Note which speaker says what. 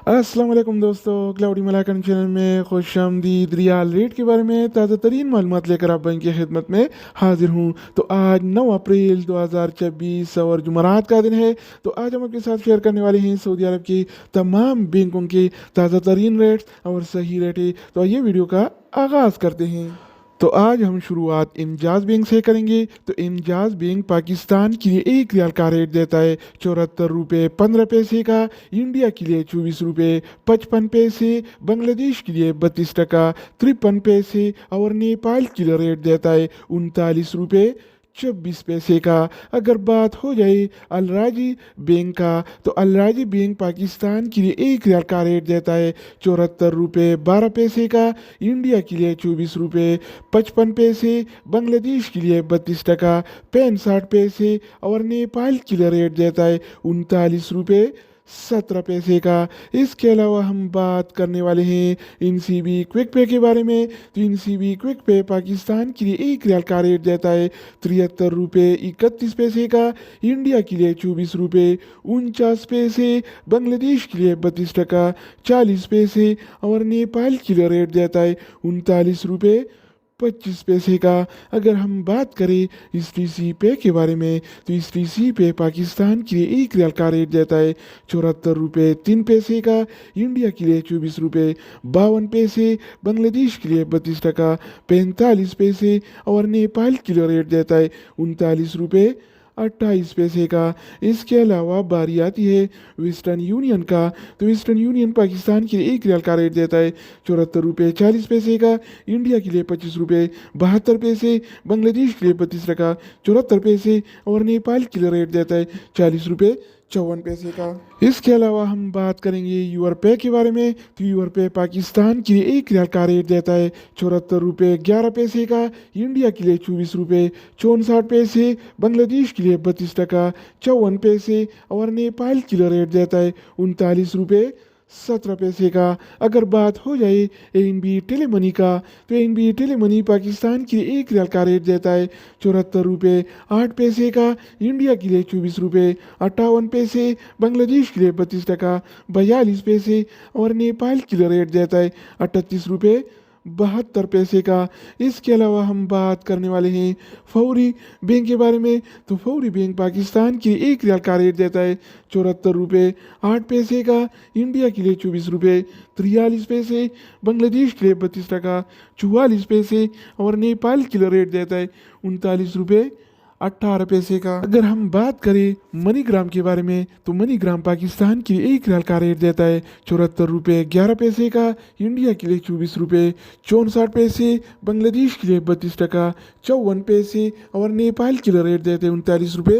Speaker 1: अस्सलाम वालेकुम दोस्तों, क्लाउडी मलाकन चैनल में खुश आमदीद। रियाल रेट के बारे में ताज़ा तरीन मालूमात लेकर आप बैंक की खिदमत में हाजिर हूँ। तो आज 9 अप्रैल 2024 और जुमरात का दिन है। तो आज हम आपके साथ शेयर करने वाले हैं सऊदी अरब के तमाम बैंकों के ताज़ा तरीन रेट्स और सही रेटें। तो ये वीडियो का आगाज़ करते हैं। तो आज हम शुरुआत इंजाज बैंक से करेंगे। तो इंजाज बैंक पाकिस्तान के लिए 1 रियाल का रेट देता है 74 रुपये 15 पैसे का, इंडिया के लिए 24 रुपये 55 पैसे, बांग्लादेश के लिए 32 टका 53 पैसे और नेपाल के लिए रेट देता है 39 रुपये 24 पैसे का। अगर बात हो जाए अलराजी बैंक का, तो अलराजी बैंक पाकिस्तान के लिए 1 रियाल का रेट देता है 74 रुपये 12 पैसे का, इंडिया के लिए 24 रुपये 55 पैसे, बांग्लादेश के लिए 32 टका 65 पैसे और नेपाल के लिए रेट देता है 39 रुपये 17 पैसे का। इसके अलावा हम बात करने वाले हैं इनसीबी क्विक पे के बारे में। तो इनसीबी क्विक पे पाकिस्तान के लिए 1 रियाल का रेट देता है 73 रुपये 31 पैसे का, इंडिया के लिए 24 रुपये 49 पैसे, बांग्लादेश के लिए 32 टका 40 पैसे और नेपाल के लिए रेट देता है 39 रुपये 25 पैसे का। अगर हम बात करें इस टी पे के बारे में, तो इस टी पे पाकिस्तान के लिए 1 रियाल का रेट देता है 74 रुपये 3 पैसे का, इंडिया के लिए 24 रुपये 52 पैसे, बांग्लादेश के लिए 32 टका 45 पैसे और नेपाल के लिए रेट देता है 39 रुपये 28 पैसे का। इसके अलावा बारी आती है वेस्टर्न यूनियन का। तो वेस्टर्न यूनियन पाकिस्तान के लिए 1 रियाल का रेट देता है 74 रुपये 40 पैसे का, इंडिया के लिए 25 रुपये 72 पैसे, बांग्लादेश के लिए 32 टका 74 पैसे और नेपाल के लिए रेट देता है 40 रुपये 54 पैसे का। इसके अलावा हम बात करेंगे यूर पे के बारे में। तो यूर पे पाकिस्तान के लिए 1 रियाल का रेट देता है 74 रुपये 11 पैसे का, इंडिया के लिए 24 रुपये 64 पैसे, बांग्लादेश के लिए 32 टका 54 पैसे और नेपाल के लिए रेट देता है 39 रुपये 17 पैसे का। अगर बात हो जाए एनबी टेलीमनी का, तो एनबी टेलीमनी पाकिस्तान के लिए 1 रियाल का रेट देता है 74 रुपये 8 पैसे का, इंडिया के लिए 24 रुपये 58 पैसे, बांग्लादेश के लिए 32 टका 42 पैसे और नेपाल के लिए रेट देता है 38 रुपये 72 पैसे का। इसके अलावा हम बात करने वाले हैं फौरी बैंक के बारे में। तो फौरी बैंक पाकिस्तान के 1 रियाल का रेट देता है 74 रुपये 8 पैसे का, इंडिया के लिए 24 रुपये 43 पैसे, बांग्लादेश के लिए 32 टका 44 पैसे और नेपाल के लिए रेट देता है 39 रुपये 18 पैसे का। अगर हम बात करें मनीग्राम के बारे में, तो मनीग्राम पाकिस्तान के लिए 1 रियाल का रेट देता है 74 रुपये 11 पैसे का, इंडिया के लिए 24 रुपये 64 पैसे, बांग्लादेश के लिए 32 टका 54 पैसे और नेपाल के लिए रेट देते हैं 39 रुपये